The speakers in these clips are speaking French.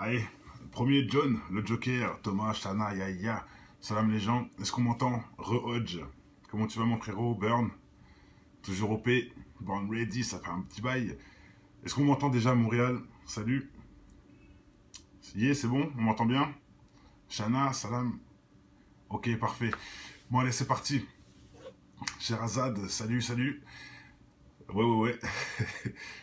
Allez, premier John, le Joker, Thomas, Shana, Yaya. Salam les gens, est-ce qu'on m'entend? Re-Hodge, comment tu vas mon frérot? Burn, toujours OP, Born Ready, ça fait un petit bail. Est-ce qu'on m'entend déjà à Montréal? Salut. Yeah, c'est bon, on m'entend bien? Shana, salam. Ok, parfait. Bon allez, c'est parti. Sherazade, salut, salut. Ouais.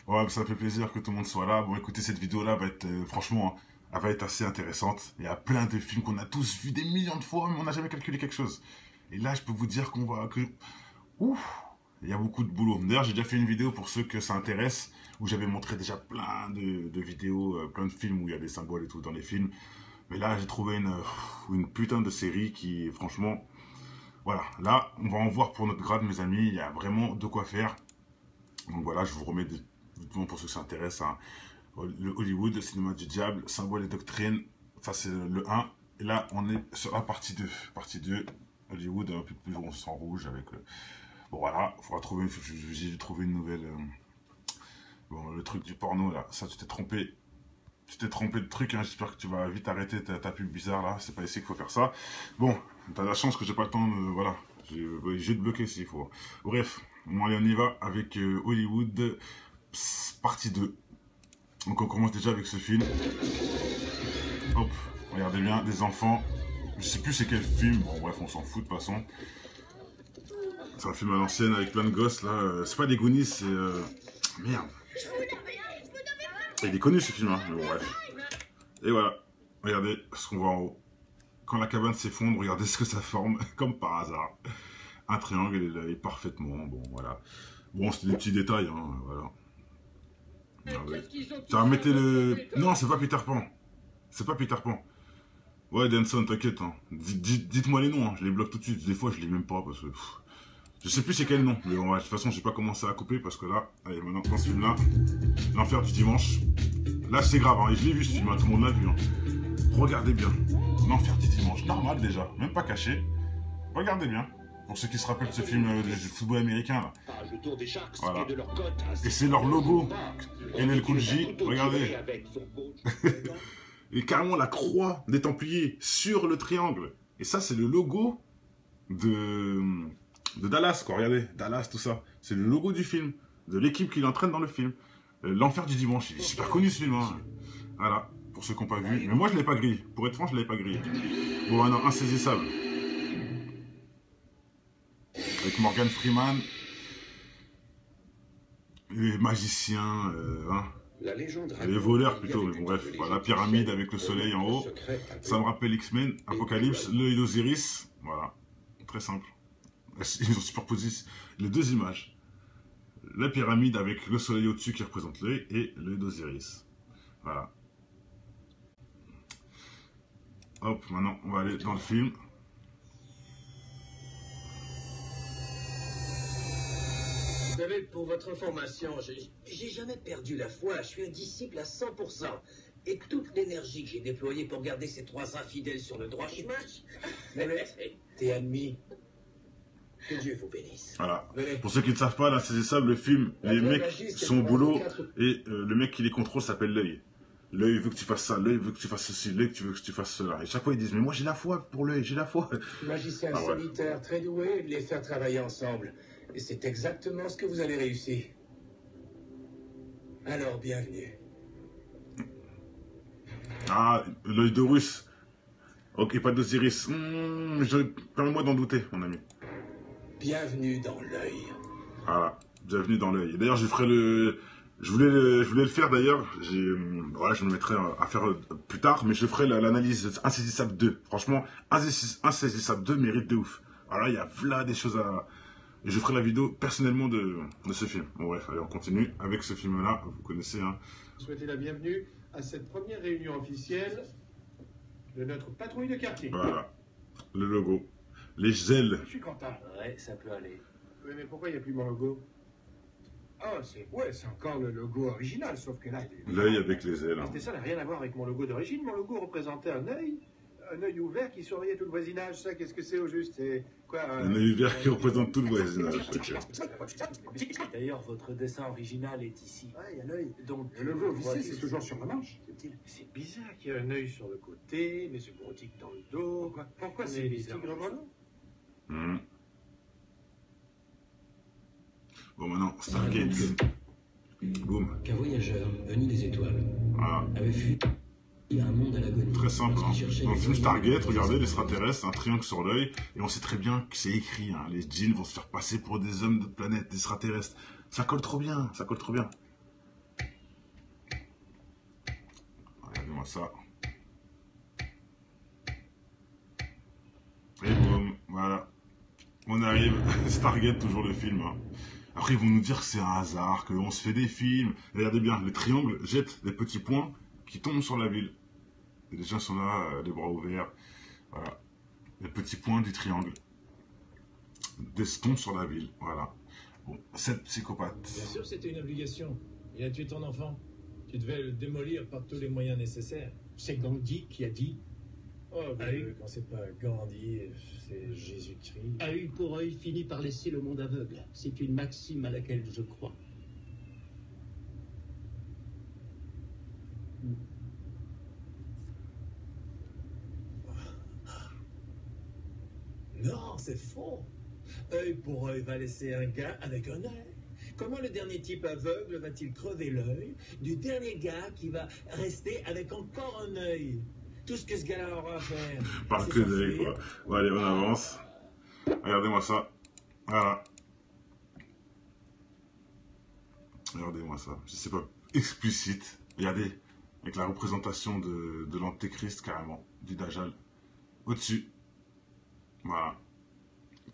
Ouais, ça me fait plaisir que tout le monde soit là. Bon, écoutez, cette vidéo-là va être, franchement, elle va être assez intéressante. Il y a plein de films qu'on a tous vus des millions de fois, mais on n'a jamais calculé quelque chose. Et là, je peux vous dire ouf, il y a beaucoup de boulot. D'ailleurs, j'ai déjà fait une vidéo pour ceux que ça intéresse, où j'avais montré déjà plein de vidéos, plein de films où il y a des symboles et tout dans les films. Mais là, j'ai trouvé une putain de série qui, franchement, voilà. Là, on va en voir pour notre grade, mes amis. Il y a vraiment de quoi faire. Donc voilà, je vous remets pour ceux que ça intéresse, hein, le Hollywood, le cinéma du diable, symbole et doctrine. Ça, c'est le 1. Et là, on est sur la partie 2. Partie 2, Hollywood, un peu plus en rouge avec... Bon voilà, il faudra trouver, j'ai dû trouver une nouvelle... bon, le truc du porno, là, ça, tu t'es trompé. Tu t'es trompé de truc, hein. J'espère que tu vas vite arrêter ta pub bizarre, là. C'est pas ici qu'il faut faire ça. Bon, t'as la chance que j'ai pas le temps de... Voilà, j'ai de bloquer s'il faut. Bref, bon, allez, on y va avec Hollywood, partie 2. Donc on commence déjà avec ce film. Hop, regardez bien, des enfants. Je sais plus c'est quel film, bon bref, on s'en fout de toute façon. C'est un film à l'ancienne avec plein de gosses là. C'est pas des Goonies, c'est... Merde. Il est connu ce film, hein, mais bon bref. Et voilà, regardez ce qu'on voit en haut. Quand la cabane s'effondre, regardez ce que ça forme, comme par hasard. Un triangle, il est parfaitement, bon voilà. Bon, c'était des petits détails, hein, voilà. Ça mettez le... Non, c'est pas Peter Pan. C'est pas Peter Pan. Ouais, Denson, t'inquiète. Hein. Dites-moi les noms, hein. Je les bloque tout de suite. Des fois, je les même pas parce que... je sais plus c'est quel nom. Mais bon, de toute façon, j'ai pas commencé à couper parce que là... Allez, maintenant, dans ce film-là, l'enfer du dimanche. Là, c'est grave, hein. Et je l'ai vu ce film, hein. Tout le monde l'a vu. Hein. Regardez bien. L'enfer du dimanche. Normal déjà. Même pas caché. Regardez bien. Pour ceux qui se rappellent de ce film du football américain, là. Voilà. Et c'est leur logo. NL Cool J, regardez. Et carrément la croix des Templiers sur le triangle. Et ça, c'est le logo de Dallas, quoi. Regardez, Dallas, tout ça. C'est le logo du film, de l'équipe qui l'entraîne dans le film. L'enfer du dimanche, il est super connu ce film. Hein. Voilà, pour ceux qui n'ont pas vu. Mais moi, je ne l'ai pas grillé. Pour être franc, je ne l'avais pas grillé. Bon, maintenant, Insaisissable. Avec Morgan Freeman. Les magiciens, hein. Les voleurs plutôt, mais bon bref, voilà, la pyramide avec le soleil en haut, ça me rappelle X-Men, Apocalypse, l'œil d'Osiris, voilà, très simple. Ils ont superposé les deux images, la pyramide avec le soleil au-dessus qui représente l'œil et l'œil d'Osiris, voilà. Hop, maintenant on va aller dans le film. Vous savez, pour votre information, j'ai jamais perdu la foi. Je suis un disciple à 100%. Et toute l'énergie que j'ai déployée pour garder ces trois infidèles sur le droit chemin... T'es admis. Que Dieu vous bénisse. Voilà. Pour ceux qui ne savent pas, l'Insaisissable, le film, les mecs sont au boulot et le mec qui les contrôle s'appelle l'œil. L'œil veut que tu fasses ça, l'œil veut que tu fasses ceci, l'œil veut que tu fasses cela. Et chaque fois ils disent, mais moi j'ai la foi pour l'œil, j'ai la foi. Magicien solitaire, très doué, de les faire travailler ensemble. Et c'est exactement ce que vous avez réussi. Alors, bienvenue. Ah, l'œil d'Horus. Ok, pas d'Osiris. Permets-moi d'en douter, mon ami. Bienvenue dans l'œil. Voilà, bienvenue dans l'œil. D'ailleurs, je ferai le... Je voulais le faire d'ailleurs. Voilà, je me mettrai à faire plus tard, mais je ferai l'analyse Insaisissable 2. Franchement, Insaisissable 2 mérite de ouf. Voilà, il y a là des choses à... Et je ferai la vidéo personnellement de ce film. Bon bref, allez, on continue avec ce film-là. Vous connaissez, hein. Souhaitez la bienvenue à cette première réunion officielle de notre patrouille de quartier. Voilà, le logo. Les ailes. Je suis content. Ouais, ça peut aller. Oui, mais pourquoi il n'y a plus mon logo? Ah, c'est encore le logo original, sauf que là, il est... L'œil avec les ailes. Hein. Ça n'a rien à voir avec mon logo d'origine. Mon logo représentait un œil un œil ouvert qui surveillait tout le voisinage, ça, qu'est-ce que c'est au juste? C'est quoi Un œil vert qui représente tout le voisinage. D'ailleurs, votre dessin original est ici. Ouais, il y a l'œil. Donc, Le vôtre, voilà. c'est toujours sur la manche. C'est bizarre qu'il y ait un œil sur le côté, mais c'est boutique dans le dos. Pourquoi c'est bizarre? Bon, maintenant, Stargate. Boum. Qu'un voyageur venu des étoiles Voilà. avait fui un monde à l'agonie. Très simple. Parce Hein. qu'il cherchait Dans le des film animaux Stargate, pour regardez, les l'extraterrestre, un triangle sur l'œil, et on sait très bien que c'est écrit. Hein. Les djinns vont se faire passer pour des hommes d'autres planètes, des extraterrestres. Ça colle trop bien, ça colle trop bien. Regardez-moi ça. Et boum, voilà. On arrive. Stargate, toujours le film. Hein. Après, ils vont nous dire que c'est un hasard, qu'on se fait des films. Regardez bien, le triangle jette des petits points qui tombent sur la ville. Et les gens sont là, les bras ouverts. Voilà. Les petits points du triangle tombent sur la ville. Voilà. Bon, 7 psychopathes. Bien sûr, c'était une obligation. Il a tué ton enfant. Tu devais le démolir par tous les moyens nécessaires. C'est Gandhi qui a dit. Oh, quand c'est pas Gandhi, c'est Jésus-Christ. œil pour œil finit par laisser le monde aveugle. C'est une maxime à laquelle je crois. Non, c'est faux. Œil pour œil va laisser un gars avec un œil. Comment le dernier type aveugle va-t-il crever l'œil du dernier gars qui va rester avec encore un œil? Tout ce que ce gars-là aura à faire. Par c'est que d'œil, s'enfuir. quoi. Bon, allez, on avance. Regardez-moi ça. Voilà. Regardez-moi ça. C'est pas explicite. Regardez. Avec la représentation de l'antéchrist, carrément. Du Dajjal. Au-dessus. Voilà.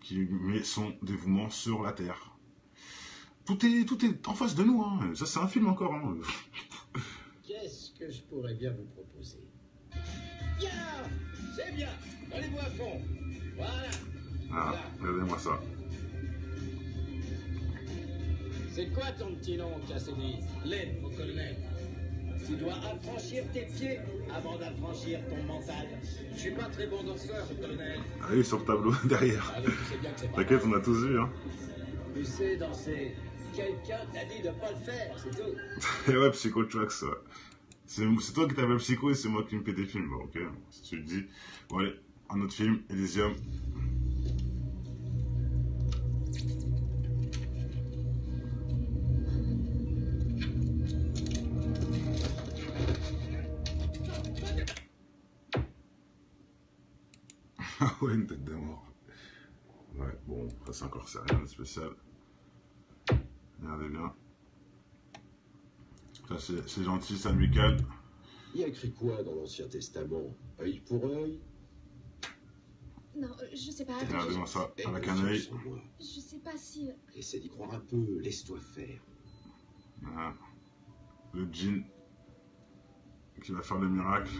Qui met son dévouement sur la terre. Tout est en face de nous. Hein. Ça, c'est un film encore. Hein. Qu'est-ce que je pourrais bien vous proposer? Bien, c'est bien. Allez-vous à fond. Voilà. Voilà. Regardez-moi ça. C'est quoi ton petit nom, Cassidy? Len, mon colonel. Tu dois affranchir tes pieds avant d'affranchir ton mental. Je suis pas très bon danseur, colonel. Allez, sur le tableau derrière. Alors tu sais bien que c'est pas T'inquiète, vrai. on a tous vu. Hein. Tu sais danser. Quelqu'un t'a dit de pas le faire, c'est tout. Et ouais, Psycho Tracks. C'est toi qui t'appelles Psycho et c'est moi qui me fais des films. Bon, ok, si tu le dis. Bon, allez, un autre film, Elysium. Ah ouais, une tête de mort. Ouais, bon, après c'est encore ça, rien de spécial. Regardez bien. Ça c'est gentil, c'est amical. Il y a écrit quoi dans l'Ancien Testament? Œil pour œil? Non, je sais pas. Regardez-moi ça, Aie avec un confiance œil. en moi. Je sais pas si. Essaie d'y croire un peu, laisse-toi faire. Voilà. Le djinn qui va faire le miracle.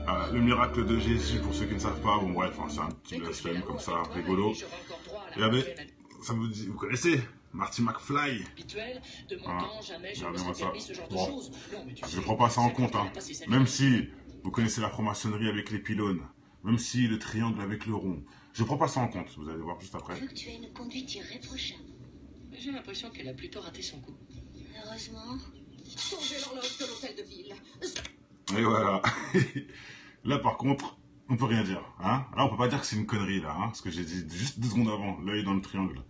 Voilà, le miracle de Jésus, pour ceux qui ne savent pas, bon bref, hein, c'est un petit blasphème comme ça, rigolo. Regardez, ça vous dit, vous connaissez Marty McFly. Habituel, de mon Voilà. temps, jamais je me Regardez-moi serais ça. permis ce genre de Bon. choses. Non, mais tu Je sais, ne prends pas ça en c'est compte, quand on hein. a passé sa Même vie. si vous connaissez la franc-maçonnerie avec les pylônes, même si le triangle avec le rond, je ne prends pas ça en compte, vous allez voir juste après. Faut que tu aies une conduite irréprochable. J'ai l'impression qu'elle a plutôt raté son coup. Heureusement. Changer l'horloge de l'hôtel de ville. Et voilà. Là par contre, on peut rien dire. Hein, là on peut pas dire que c'est une connerie là, hein, ce que j'ai dit juste 2 secondes avant, l'œil dans le triangle.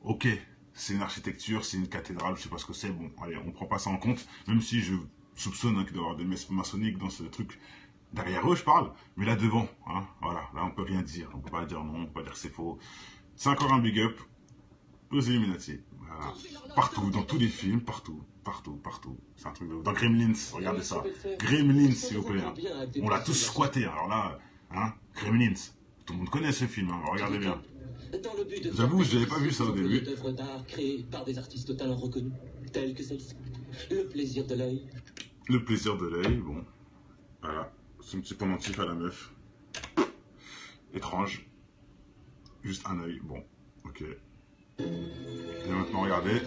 Ok, c'est une architecture, c'est une cathédrale, je sais pas ce que c'est, bon, allez, on prend pas ça en compte, même si je soupçonne hein, qu'il doit y avoir des messes maçonniques dans ce truc. Derrière eux, je parle, mais là devant, hein, voilà, là on peut rien dire, on peut pas dire non, on peut pas dire que c'est faux. C'est encore un big up aux Illuminati. Voilà. Partout, dans tous les films, partout. C'est un truc de... Dans Gremlins, regardez ça. Gremlins, s'il vous plaît. Hein. On l'a tous squatté, alors là, hein, Gremlins. Tout le monde connaît ce film, hein, alors regardez bien. Dans le but de J'avoue, faire je n'avais pas vu ça au début. d'œuvres d'art créées par des artistes de talent reconnus, tels que celle-ci. Le plaisir de l'œil. Le plaisir de l'œil, bon. Voilà, son petit pendentif à la meuf. Étrange. Juste un œil, bon, ok. Et maintenant, regardez.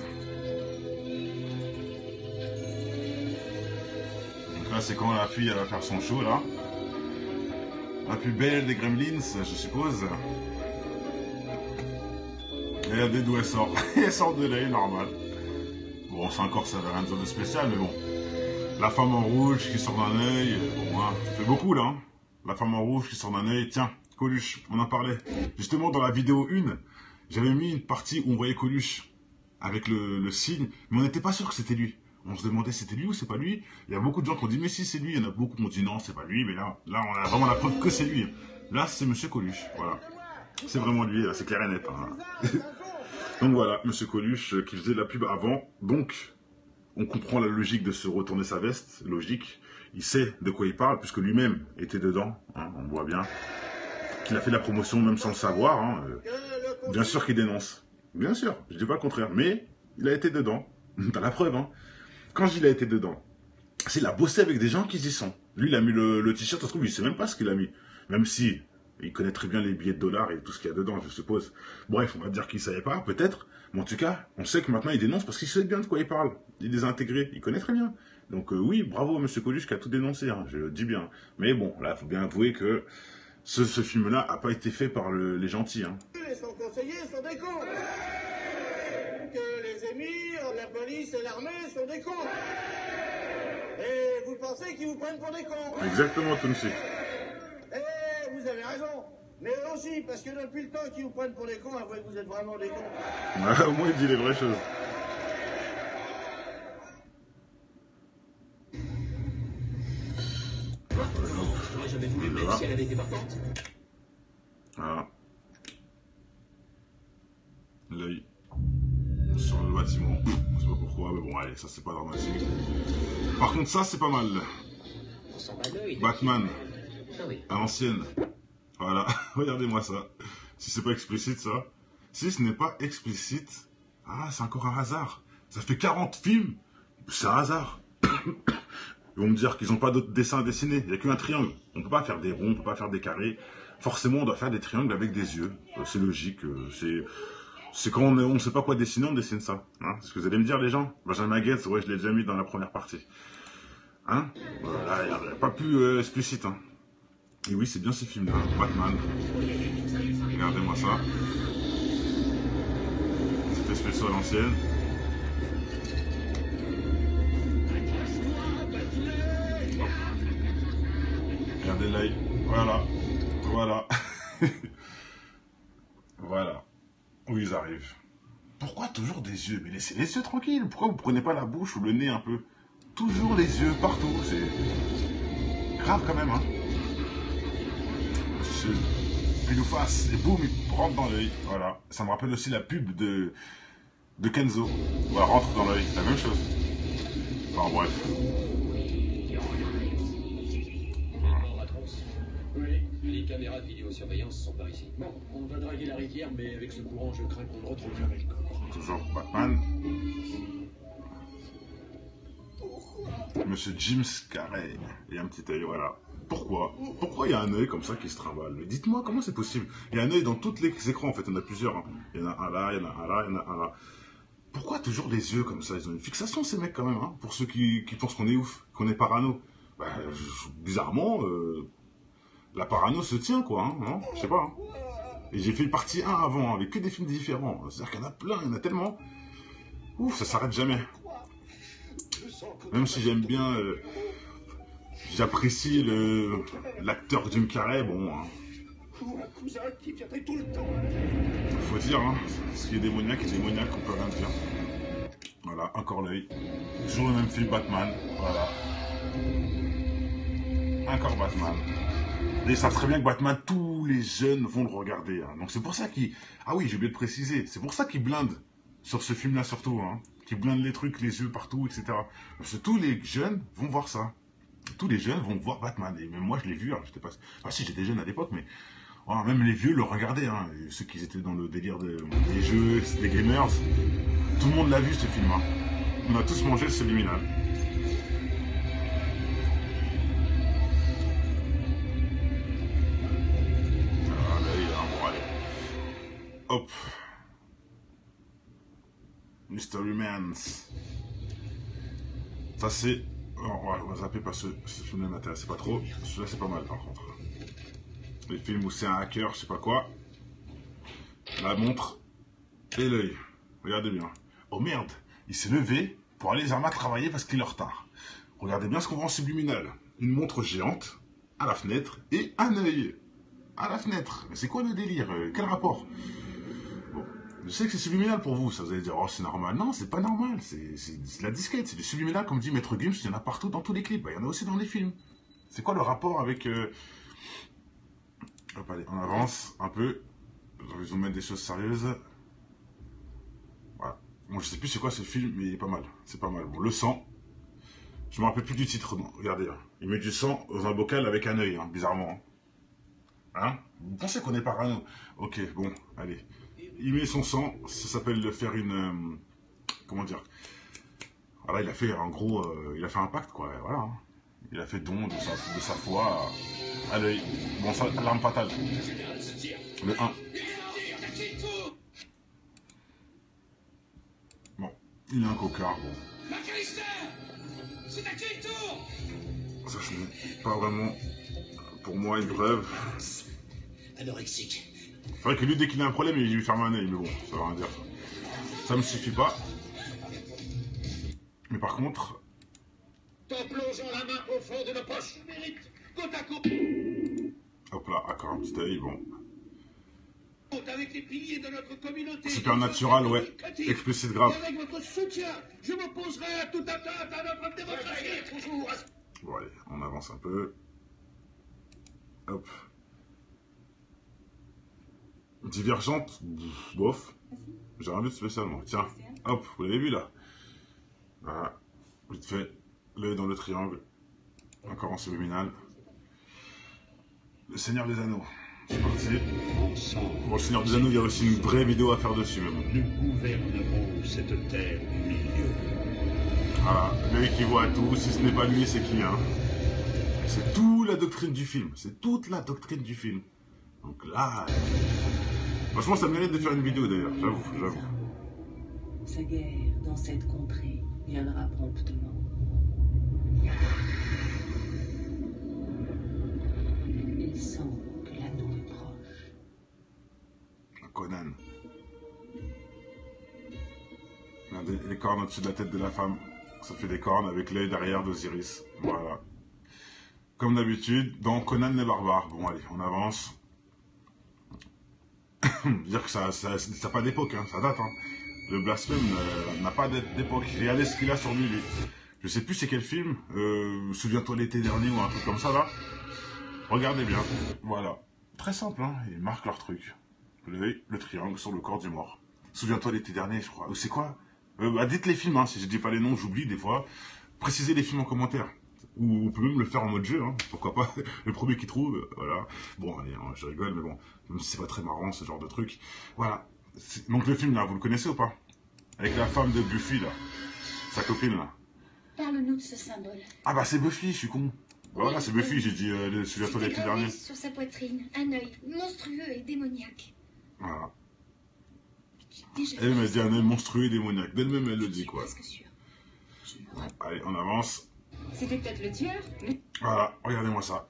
Donc là, c'est quand la fille, elle va faire son show, là. La plus belle des Gremlins, je suppose. Et regardez d'où elle sort. Elle sort de l'œil, normal. Bon, c'est encore ça, rien de spécial, mais bon. La femme en rouge qui sort d'un œil, bon, hein, ça fait beaucoup, là. Hein. La femme en rouge qui sort d'un œil, tiens. Coluche, on en parlait. Justement, dans la vidéo 1, j'avais mis une partie où on voyait Coluche avec le signe, mais on n'était pas sûr que c'était lui. On se demandait c'était lui ou c'est pas lui. Il y a beaucoup de gens qui ont dit mais si c'est lui, il y en a beaucoup qui ont dit non c'est pas lui, mais là on a vraiment la preuve que c'est lui. Là c'est Monsieur Coluche, voilà. C'est vraiment lui, c'est clair et net. Hein. Donc voilà, Monsieur Coluche qui faisait de la pub avant, donc on comprend la logique de se retourner sa veste, logique. Il sait de quoi il parle puisque lui-même était dedans, hein, on voit bien. Qu'il a fait de la promotion même sans le savoir, hein. Bien sûr qu'il dénonce, bien sûr, je dis pas le contraire, mais il a été dedans, t'as la preuve, hein. Quand il a été dedans, c'est qu'il a bossé avec des gens qui y sont. Lui, il a mis le t-shirt, ça se trouve, il sait même pas ce qu'il a mis, même si il connaît très bien les billets de dollars et tout ce qu'il y a dedans, je suppose. Bref, on va dire qu'il savait pas, peut-être, mais en tout cas, on sait que maintenant il dénonce parce qu'il sait bien de quoi il parle, il les a intégrés, il connaît très bien. Donc oui, bravo à Monsieur Coluche qui a tout dénoncé, hein, je le dis bien. Mais bon, là, il faut bien avouer que ce film-là n'a pas été fait par les gentils. Hein. Son conseiller sont des cons. Que les émirs, la police et l'armée sont des cons. Et vous pensez qu'ils vous prennent pour des cons. Exactement, Tonsi. Eh, vous avez raison. Mais eux aussi, parce que depuis le temps qu'ils vous prennent pour des cons, avouez que vous êtes vraiment des cons. Ouais, au moins, il dit les vraies choses. J'avais voulu même si elle avait été partante. Voilà. L'œil sur le bâtiment. Je sais pas pourquoi, mais bon, allez, ça c'est pas dramatique. Par contre, ça c'est pas mal. Batman. À l'ancienne. Voilà, regardez-moi ça. Si c'est pas explicite, ça. Si ce n'est pas explicite, ah, c'est encore un hasard. Ça fait 40 films, c'est un hasard. Ils vont me dire qu'ils n'ont pas d'autres dessins à dessiner. Il n'y a qu'un triangle. On ne peut pas faire des ronds, on ne peut pas faire des carrés. Forcément, on doit faire des triangles avec des yeux. C'est logique. C'est quand on ne sait pas quoi dessiner, on dessine ça. Hein, c'est ce que vous allez me dire, les gens. Benjamin Gates, ouais, je l'ai déjà mis dans la première partie. Hein, voilà, il n'y a pas plus explicite. Hein. Et oui, c'est bien ce film-là, Batman. Regardez-moi ça. C'était spécial à l'ancienne. Regardez l'œil. Voilà. Voilà. Voilà. Où ils arrivent. Pourquoi toujours des yeux? Mais laissez les yeux tranquilles. Pourquoi vous prenez pas la bouche ou le nez un peu? Toujours les yeux partout. C'est grave quand même, hein. Pile ou face. Et boum, il rentre dans l'œil. Voilà. Ça me rappelle aussi la pub de Kenzo. Voilà, rentre dans l'œil. La même chose. Enfin bref. Oui, les caméras de vidéosurveillance sont par ici. Bon, on va draguer la rivière, mais avec ce courant, je crains qu'on ne retrouve jamais le corps. Toujours Batman. Monsieur James Carrey. Et un petit œil, voilà. Pourquoi il y a un œil comme ça qui se trimballe? Mais dites-moi, comment c'est possible? Il y a un œil dans tous les écrans, en fait. Il y en a plusieurs. Hein. Il y en a un là, il y en a un là, il y en a un là. Pourquoi toujours des yeux comme ça? Ils ont une fixation, ces mecs, quand même. Hein, pour ceux qui pensent qu'on est ouf, qu'on est parano. Bah, bizarrement... la parano se tient, quoi, hein, non? Je sais pas. Hein. Et j'ai fait une partie 1 avant, avec que des films différents. C'est-à-dire qu'il y en a plein, il y en a tellement. Ouf, ça s'arrête jamais. Même si j'aime bien... j'apprécie l'acteur Jim Carrey, bon... Hein. Faut dire, hein, ce qui est démoniaque, on peut rien dire. Voilà, encore l'œil. Toujours le même film, Batman, voilà. Encore Batman. Et ils savent très bien que Batman, tous les jeunes vont le regarder. Hein. Donc c'est pour ça qu'ils... Ah oui, j'ai oublié de préciser. C'est pour ça qu'ils blindent sur ce film-là surtout. Hein. Qu'ils blindent les trucs, les yeux partout, etc. Parce que tous les jeunes vont voir ça. Tous les jeunes vont voir Batman. Et même moi, je l'ai vu. Hein. J'étais pas... Enfin si, j'étais jeune à l'époque, mais... Oh, même les vieux le regardaient. Hein. Et ceux qui étaient dans le délire des jeux, des gamers. Tout le monde l'a vu, ce film. Hein. On a tous mangé le subliminal. Hop. Mystery Man. Ça c'est... On va zapper parce que ce film ne m'intéresse pas trop. Celui-là c'est pas mal par contre. Les films où c'est un hacker, je sais pas quoi. La montre et l'œil. Regardez bien. Oh merde, il s'est levé pour aller Zermatt travailler parce qu'il est en retard. Regardez bien ce qu'on voit en subliminal. Une montre géante à la fenêtre et un œil à la fenêtre. Mais c'est quoi le délire? Quel rapport? Bon, je sais que c'est subliminal pour vous, ça vous allez dire, oh c'est normal. Non, c'est pas normal, c'est de la disquette, c'est du subliminal, comme dit Maître Gims, il y en a partout dans tous les clips, il y en a aussi dans les films. C'est quoi le rapport avec... Hop, allez, on avance un peu. Je vais vous mettre des choses sérieuses. Voilà. Bon, je sais plus c'est quoi ce film, mais il est pas mal. C'est pas mal. Bon, le sang. Je me rappelle plus du titre, non. Regardez, hein. Il met du sang dans un bocal avec un œil, hein, bizarrement. Hein? Vous pensez qu'on est parano? Ok, bon, allez. Il met son sang, ça s'appelle faire une... comment dire? Voilà, il a fait, en gros, il a fait un pacte, quoi, voilà. Hein. Il a fait don de sa foi à l'œil. Bon, ça, l'arme fatale. Le 1. Bon, il a un cocard, bon. Ça, ce n'est pas vraiment, pour moi, une preuve. Anorexique. C'est vrai que lui, dès qu'il a un problème, il lui ferme un œil, mais bon, ça veut rien dire. Ça me suffit pas. Mais par contre... En plongeant la main au fond de nos poches, mérite côte à côte. Hop là, encore un petit œil, bon. Avec les piliers de notre communauté. Supernatural, ouais. Explicite grave. Et avec votre soutien, je m'opposerai à toute atteinte à notre démocratie. Toujours. Bon, allez, on avance un peu. Hop. Divergente, bof. J'ai rien vu de spécialement. Tiens, hop, vous l'avez vu là. Voilà. Vite fait, l'œil dans le triangle. Encore en subliminal. Le Seigneur des Anneaux. C'est parti. Bon, le Seigneur des Anneaux, il y a aussi une vraie vidéo à faire dessus même. Nous gouvernerons cette terre du milieu. Voilà, l'œil qui voit tout, si ce n'est pas lui, c'est qui, hein? C'est toute la doctrine du film. C'est toute la doctrine du film. Donc là... Franchement, ça mérite de faire une vidéo d'ailleurs, j'avoue. Sa guerre dans cette contrée viendra promptement. Il sent que l'anneau est proche. Conan. Regardez les cornes au-dessus de la tête de la femme. Ça fait des cornes avec l'œil derrière d'Osiris. Voilà. Comme d'habitude, dans Conan les barbares. Bon, allez, on avance. Dire que ça n'a pas d'époque, hein, ça date. Hein. Le blasphème n'a pas d'époque. Regardez ce qu'il a sur lui. Je sais plus c'est quel film. Souviens-toi l'été dernier ou un truc comme ça là. Regardez bien. Voilà. Très simple, hein. Ils marquent leur truc. L'œil, le triangle sur le corps du mort. Souviens-toi l'été dernier, je crois. C'est quoi? Dites les films, hein. Si je dis pas les noms, j'oublie des fois. Précisez les films en commentaire. Ou on peut même le faire en mode jeu, hein. Pourquoi pas. Le premier qui trouve, voilà. Bon, allez, hein, je rigole, mais bon, même si c'est pas très marrant, ce genre de truc. Voilà. Donc le film, là, vous le connaissez ou pas? Avec la femme de Buffy, là. Sa copine, là. Parle-nous de ce symbole. Ah bah c'est Buffy, je suis con. Voilà, c'est Buffy, j'ai dit, souviens-toi l'été dernier. Sur sa poitrine, un œil monstrueux et démoniaque. Voilà. Déjà Elle m'a dit un œil monstrueux et démoniaque. D'elle-même, elle le dit, quoi. presque sûre. Allez, on avance. C'était peut-être le tueur. Voilà, regardez-moi ça.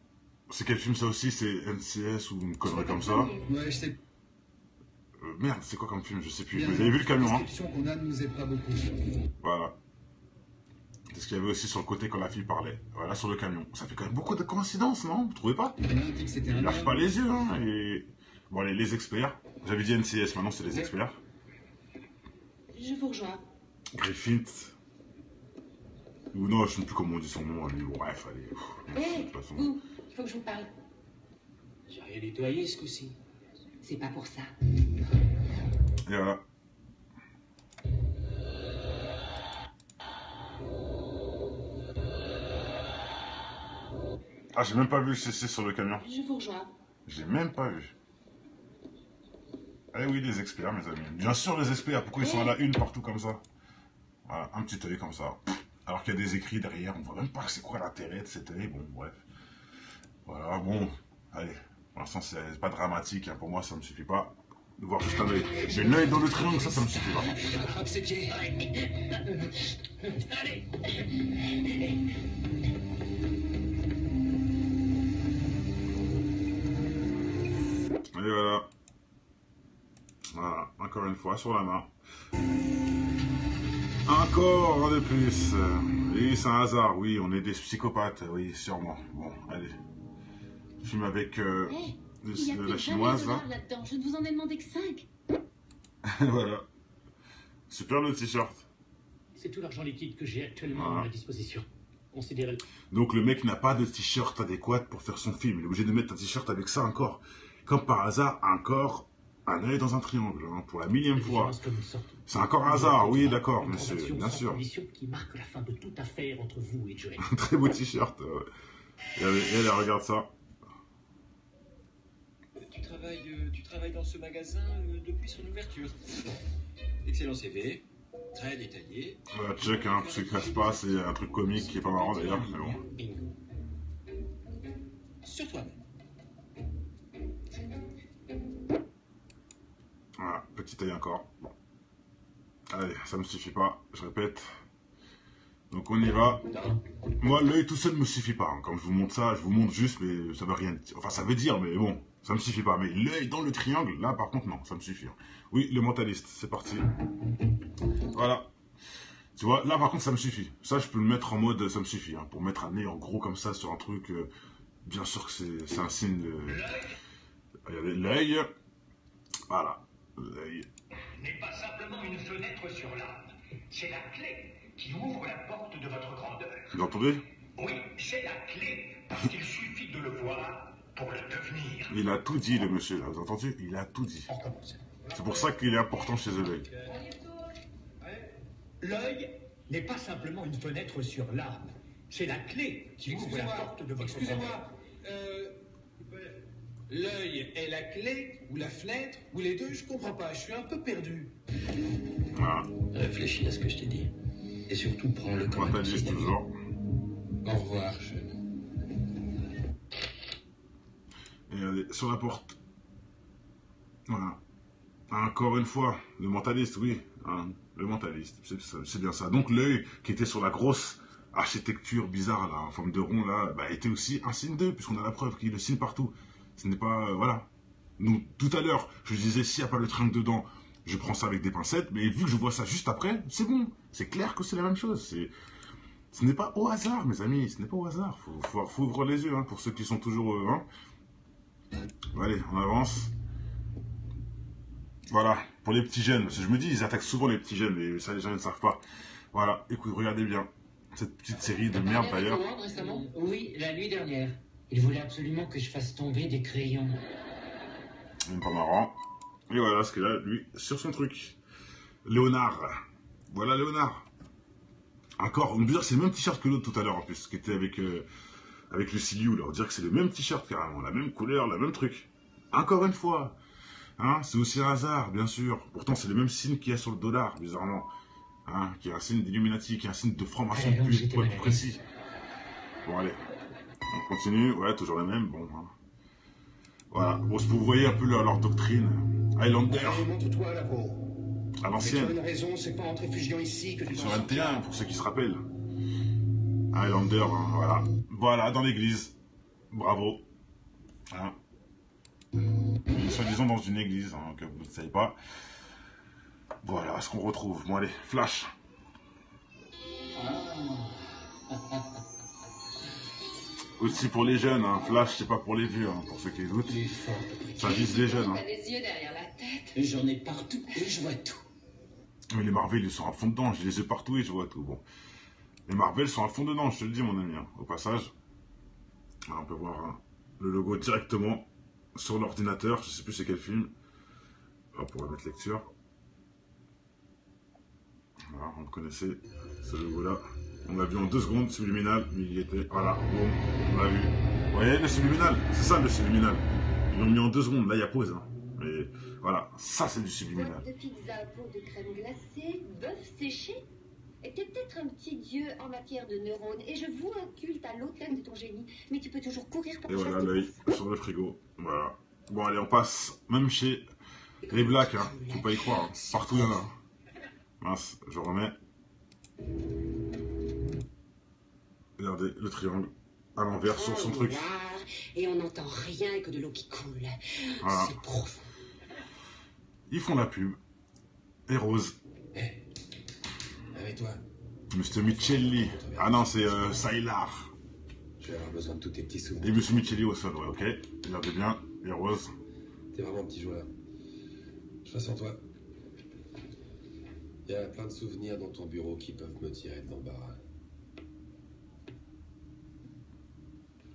C'est quel film ça aussi? C'est NCS ou une connerie comme ça? Ouais, je sais. Merde, c'est quoi comme film? Je sais plus. Vous avez vu le camion, hein? Qu'on a nous aide pas beaucoup. Voilà. C'est ce qu'il y avait aussi sur le côté quand la fille parlait. Voilà, sur le camion. Ça fait quand même beaucoup de coïncidences, non? Vous trouvez pas? Il lâche pas les yeux, hein? Et... Bon, allez, les experts. J'avais dit NCS, maintenant c'est les experts. Je vous rejoins. Griffith. Ou non, je ne sais plus comment on dit son nom. Lui. Bref, allez. Hé, vous, il faut que je vous parle. J'ai rien nettoyé ce coup-ci. C'est pas pour ça. Et voilà. Ah, j'ai même pas vu le CC sur le camion. Je vous rejoins. J'ai même pas vu. Eh oui, les experts, mes amis. Bien sûr, les experts. Pourquoi ils sont à la une partout comme ça? Voilà, un petit œil comme ça. Alors qu'il y a des écrits derrière. On voit même pas c'est quoi l'intérêt de cet œil. Bon, bref. Voilà, bon. Allez. Pour l'instant, c'est pas dramatique. Hein. Pour moi, ça me suffit pas. de voir juste un œil. Mais l'œil dans le triangle, ça me suffit vraiment. Attrape ses pieds. Allez. Et voilà. Voilà, encore une fois sur la main. Encore un de plus. Oui, c'est un hasard, oui, on est des psychopathes, oui, sûrement. Bon, allez. Je filme avec la chinoise, là. Là-dedans. Je ne vous en ai demandé que 5. Voilà. Super le t-shirt. C'est tout l'argent liquide que j'ai actuellement à ma disposition. Considérez. Donc le mec n'a pas de t-shirt adéquat pour faire son film. Il est obligé de mettre un t-shirt avec ça encore. Comme par hasard, encore un œil dans un triangle, hein, pour la millième fois. C'est encore un hasard, oui, d'accord, monsieur, bien sûr. Qui marque la fin de toute affaire entre vous et Joel. Un très beau t-shirt. Et elle, regarde ça. Tu travailles dans ce magasin depuis son ouverture. Excellent CV, très détaillé. Voilà, check, hein, parce que casse pas, c'est un truc comique qui est pas marrant d'ailleurs, mais bon. Bingo. Sur toi-même. Voilà, petit œil encore. Bon. Allez, ça me suffit pas, je répète. Donc on y va. Moi, l'œil tout seul me suffit pas. Hein. Quand je vous montre ça, je vous montre juste, mais ça veut rien dire. Enfin, ça veut dire, mais bon, ça me suffit pas. Mais l'œil dans le triangle, là, par contre, non, ça me suffit. Hein. Oui, le mentaliste, c'est parti. Voilà. Tu vois, là, par contre, ça me suffit. Ça, je peux le mettre en mode, ça me suffit. Hein, pour mettre un nez en gros comme ça sur un truc. Bien sûr que c'est un signe de... Regardez, l'œil. Voilà. L'œil. N'est pas simplement une fenêtre sur l'âme. C'est la clé qui ouvre la porte de votre grandeur. Vous entendez? Oui, c'est la clé, parce qu'il suffit de le voir pour le devenir. Il a tout dit, le monsieur, là. Vous avez entendu? Il a tout dit. C'est pour ça qu'il est important chez l'œil. L'œil n'est pas simplement une fenêtre sur l'âme. C'est la clé qui ouvre la porte de votre grandeur. Excusez-moi, l'œil est la clé ou la fenêtre ou les deux, je comprends pas, je suis un peu perdu. Voilà. Réfléchis à ce que je t'ai dit. Et surtout, prends-le comme un conseil toujours. Au revoir, jeune. Et regardez, sur la porte. Voilà. Encore une fois, le mentaliste, oui. Hein, le mentaliste, c'est bien ça. Donc l'œil qui était sur la grosse architecture bizarre, là, en forme de rond, là, bah, était aussi un signe 2, puisqu'on a la preuve qu'il le signe partout. Ce n'est pas... voilà. Donc, tout à l'heure, je disais, s'il n'y a pas le triangle dedans, je prends ça avec des pincettes, mais vu que je vois ça juste après, c'est bon. C'est clair que c'est la même chose. Ce n'est pas au hasard, mes amis, ce n'est pas au hasard. Faut ouvrir les yeux, hein, pour ceux qui sont toujours... hein. Allez, on avance. Voilà, pour les petits jeunes, parce que je me dis, ils attaquent souvent les petits jeunes, mais ça, les gens ne savent pas. Voilà, écoute, regardez bien. Cette petite série de merde, d'ailleurs. Oui, la nuit dernière. Il voulait absolument que je fasse tomber des crayons. Même pas marrant. Et voilà ce qu'il a, lui, sur son truc. Léonard. Voilà Léonard. Encore, on peut dire que c'est le même t-shirt que l'autre tout à l'heure, en plus, qui était avec le Siliou, là. On dirait que c'est le même t-shirt, carrément. La même couleur, la même truc. Encore une fois. Hein, c'est aussi un hasard, bien sûr. Pourtant, c'est le même signe qu'il y a sur le dollar, bizarrement. Hein, qui est un signe d'Illuminati, qui est un signe de franc-maçon plus précis. Bon, allez. On continue. Ouais, toujours les mêmes. Bon. Hein. Voilà. Bon, vous voyez un peu leur doctrine. Highlander. Montre-toi là-haut. À l'ancienne. Une raison, c'est pas en te réfugiant ici que tu sur NT1, pour ceux qui se rappellent. Highlander, hein, voilà. Voilà, dans l'église. Bravo. Hein. Soi-disant dans une église, hein, que vous ne savez pas. Voilà ce qu'on retrouve. Bon, allez, flash. Aussi pour les jeunes, hein. Flash, c'est pas pour les vieux, hein, pour ceux qui doutent. Ça vise les jeunes. Hein. Les yeux derrière la tête. J'en ai partout et je vois tout. Mais les Marvel, ils sont à fond dedans. Je les ai partout et je vois tout. Bon. Les Marvel sont à fond dedans, je te le dis, mon ami. Hein. Au passage, alors, on peut voir hein, le logo directement sur l'ordinateur. Je sais plus c'est quel film. Alors, on va mettre lecture. Voilà, on connaissait ce logo-là. On l'a vu en 2 secondes, subliminal, mais il y était. Voilà, bon, on l'a vu. Vous voyez le subliminal? C'est ça le subliminal. Ils l'ont mis en 2 secondes, là il y a pause. Hein. Mais voilà, ça c'est du subliminal. De pizza, pot de crème glacée, bœuf séché. Et t'es peut-être un petit dieu en matière de neurones, et je voue un culte à l'autel de ton génie, mais tu peux toujours courir pour et voilà l'œil sur le frigo. Voilà. Bon allez, on passe même chez Les blacks, hein, faut pas y croire. Hein. Partout il y en a. Mince, je remets. Regardez, le triangle à l'envers sur son truc. Et on n'entend rien que de l'eau qui coule. Voilà. C'est profond. Ils font la pub. Et Rose. Avec toi. Monsieur Michelli. Ah non, c'est Saillar. Je vais avoir besoin de tous tes petits souvenirs. Et Monsieur Michelli au sol, ouais, ok. Regardez bien. Et Rose. T'es vraiment un petit joueur. Je face en toi. Il y a plein de souvenirs dans ton bureau qui peuvent me tirer de l'embarras.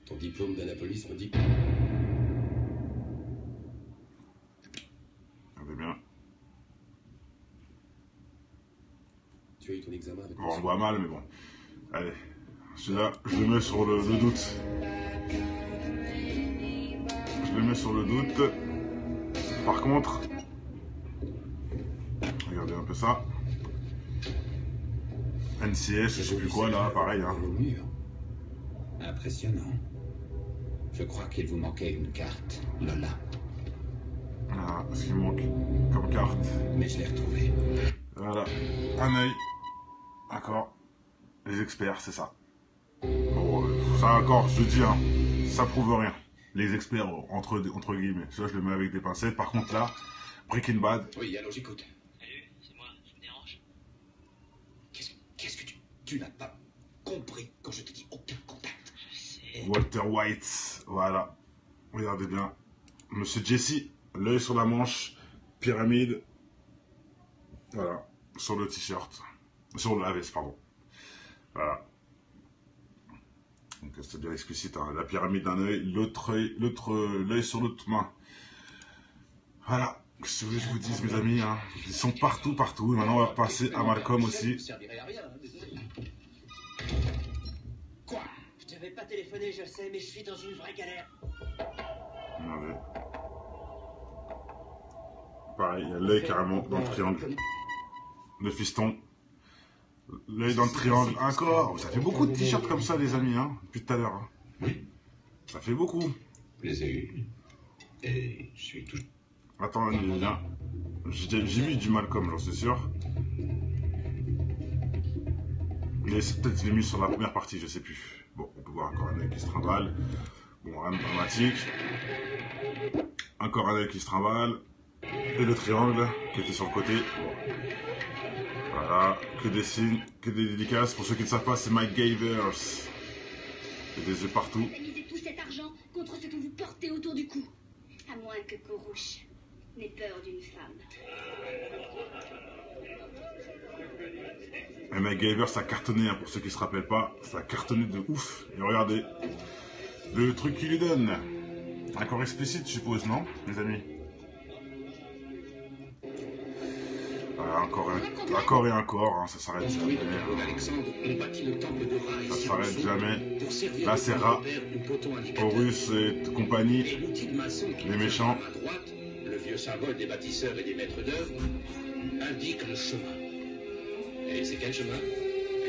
Ton diplôme d'Annapolis me dit... Regardez bien. Tu as eu ton examen avec... Bon, on voit mal, mais bon. Allez. Celui-là, je le mets sur le doute. Je le mets sur le doute. Par contre... Regardez un peu ça. NCS, je sais plus quoi là, pareil. Hein. Impressionnant. Je crois qu'il vous manquait une carte, Lola. Ah, ce qu'il manque comme carte. Mais je l'ai retrouvée. Voilà, un œil. D'accord. Les experts, c'est ça. Bon, ça encore, je te dis, hein, ça prouve rien. Les experts, entre guillemets. Ça, je le mets avec des pincettes. Par contre, là, Breaking Bad. Oui, alors j'écoute. Salut, c'est moi, je me dérange. Qu'est-ce que tu n'as pas compris quand je te dis aucun contact? Je sais. Walter White, voilà. Regardez bien. Monsieur Jesse, l'œil sur la manche, pyramide. Voilà, sur le t-shirt. Sur la veste, pardon. Voilà. Donc c'est bien explicite, hein. La pyramide d'un œil, l'œil sur l'autre main. Voilà. Ce que je vous dis, mes amis, hein. Ils sont partout, partout. Et maintenant, on va passer à Malcolm aussi. Quoi? Je t'avais pas téléphoné, je sais, mais je suis dans une vraie galère. Regardez. Pareil, il y a l'œil carrément dans le triangle. Le fiston. L'œil dans le triangle. Encore. Ça fait beaucoup de t-shirts comme ça, les amis, hein, depuis tout à l'heure. Hein. Ça fait beaucoup. Je les ai eus. Et je suis tout... Attends, viens. J'ai vu du Malcolm, j'en suis sûr. Mais peut-être je l'ai mis sur la première partie, je sais plus. Bon, on peut voir encore un œil qui se trimballe. Bon, rien de dramatique. Encore un œil qui se trimballe. Et le triangle qui était sur le côté. Bon. Voilà, que des signes, que des dédicaces. Pour ceux qui ne savent pas, c'est Mike Gavers. Il y a des yeux partout. Misez tout cet argent contre ce que vous portez autour du cou. À moins que Kourouche n'ait peur d'une femme. Et Mike Gavers, ça a cartonné, hein, pour ceux qui ne se rappellent pas. Ça a cartonné de ouf. Et regardez, le truc qu'il lui donne. Encore explicite, je suppose, non, les amis? Encore et encore, hein, ça s'arrête jamais. Ça s'arrête jamais. Là, c'est Ra, Horus et compagnie, les méchants. Le vieux symbole des bâtisseurs et des maîtres d'œuvre indique le chemin. Et c'est quel chemin?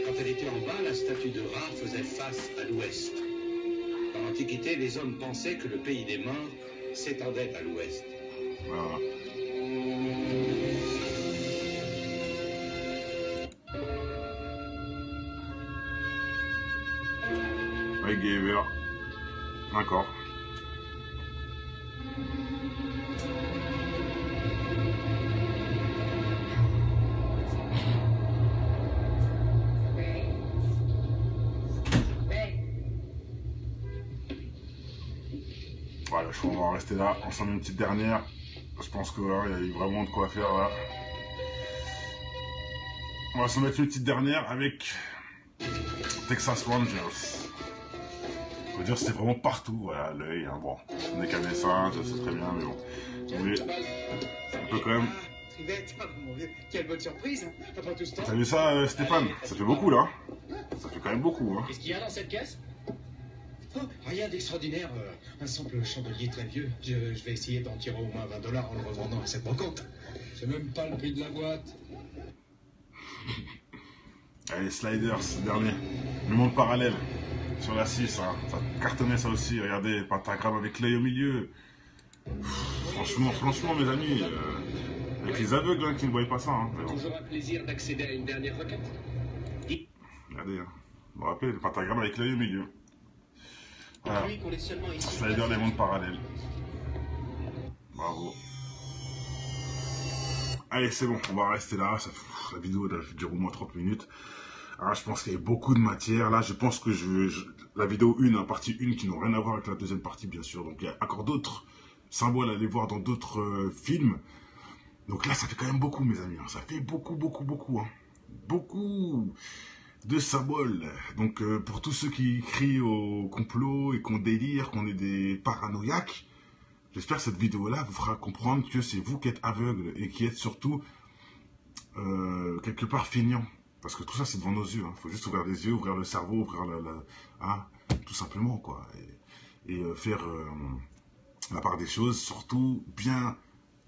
Quand elle était en bas, la statue de Ra faisait face à l'ouest. Dans l'Antiquité, les hommes pensaient que le pays des morts s'étendait à l'ouest. Voilà. Mike Gavers. D'accord. Voilà, je crois qu'on va en rester là. On s'en met une petite dernière. Je pense qu'il y a eu vraiment de quoi faire là. On va s'en mettre une petite dernière avec Texas Rangers. Je veux dire, c'était vraiment partout, voilà, l'œil, hein, bon, on est qu'à dessin, je sais très bien, mais bon. Oui, on peut quand même... Quelle bonne surprise, après tout ce temps. T'as vu ça, Stéphane? Ça fait beaucoup, là. Ça fait quand même beaucoup, hein. Qu'est-ce qu'il y a dans cette caisse? Oh, rien d'extraordinaire, un simple chandelier très vieux. Je vais essayer d'en tirer au moins $20 en le revendant à cette brocante. C'est même pas le prix de la boîte. Allez, Sliders, dernier. Le monde parallèle. Sur la 6, hein. Ça cartonnait ça aussi. Regardez, pentagramme avec l'œil au milieu. Franchement, mes amis, avec les aveugles hein, qui ne voyaient pas ça. Hein, bon. Toujours un plaisir d'accéder à une dernière requête. Regardez, hein. Vous vous rappelez, le pentagramme avec l'œil au milieu. Voilà. Slider des mondes parallèles. Bravo. Allez, c'est bon, on va rester là. La vidéo dure au moins 30 minutes. Alors, je pense qu'il y a beaucoup de matière. Là, je pense que la vidéo 1, hein, partie 1, qui n'ont rien à voir avec la deuxième partie, bien sûr. Donc, il y a encore d'autres symboles à aller voir dans d'autres films. Donc là, ça fait quand même beaucoup, mes amis. Hein. Ça fait beaucoup. Hein. Beaucoup de symboles. Donc, pour tous ceux qui crient au complot et qu'on délire, qu'on est des paranoïaques, j'espère que cette vidéo-là vous fera comprendre que c'est vous qui êtes aveugle et qui êtes surtout quelque part feignant. Parce que tout ça, c'est devant nos yeux. Il faut juste ouvrir les yeux, ouvrir le cerveau, ouvrir hein, tout simplement, quoi. Et faire la part des choses, surtout bien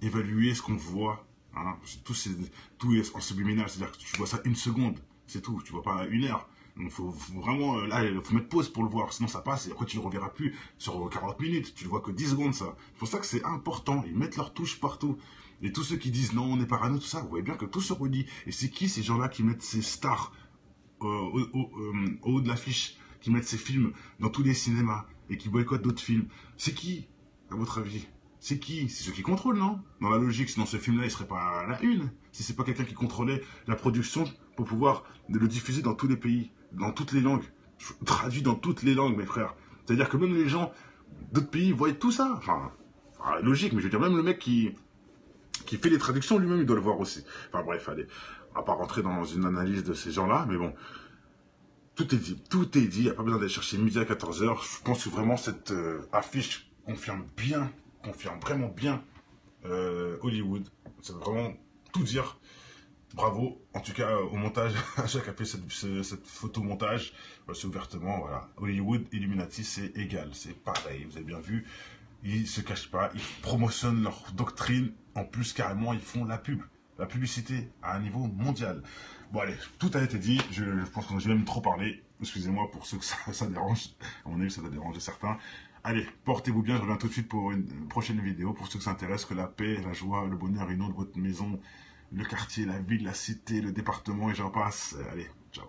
évaluer ce qu'on voit. Hein. Tout est en subliminal, c'est-à-dire que tu vois ça une seconde, c'est tout. Tu vois pas une heure. Donc, faut vraiment, là, il faut mettre pause pour le voir, sinon ça passe, et après tu ne le reverras plus sur 40 minutes, tu le vois que 10 secondes, ça. C'est pour ça que c'est important, ils mettent leur touche partout. Et tous ceux qui disent non, on est parano, tout ça, vous voyez bien que tout se relie. Et c'est qui ces gens-là qui mettent ces stars au haut de l'affiche, qui mettent ces films dans tous les cinémas, et qui boycottent d'autres films? C'est qui, à votre avis? C'est qui? C'est ceux qui contrôlent, non? Dans la logique, sinon ce film-là, il serait pas à la une. Si c'est pas quelqu'un qui contrôlait la production pour pouvoir le diffuser dans tous les pays, dans toutes les langues. Traduit dans toutes les langues, mes frères. C'est-à-dire que même les gens d'autres pays voient tout ça. Enfin, logique, mais je veux dire, même le mec qui fait les traductions, lui-même, il doit le voir aussi. Enfin bref, allez, on va pas rentrer dans une analyse de ces gens-là, mais bon, tout est dit, il n'y a pas besoin d'aller chercher midi à 14 h. Je pense que vraiment cette affiche confirme vraiment bien Hollywood. Ça veut vraiment tout dire. Bravo, en tout cas au montage, à chaque qui a fait cette photo-montage, c'est ouvertement, voilà, Hollywood, Illuminati, c'est égal, c'est pareil, vous avez bien vu, ils se cachent pas, ils promotionnent leur doctrine, en plus carrément ils font la publicité à un niveau mondial. Bon allez, tout a été dit, je pense que j'ai même trop parlé, excusez-moi pour ceux que ça dérange, à mon avis ça va déranger certains. Allez, portez-vous bien, je reviens tout de suite pour une prochaine vidéo, pour ceux que ça intéresse, que la paix, la joie, le bonheur inondent votre maison, le quartier, la ville, la cité, le département et j'en passe. Allez, ciao.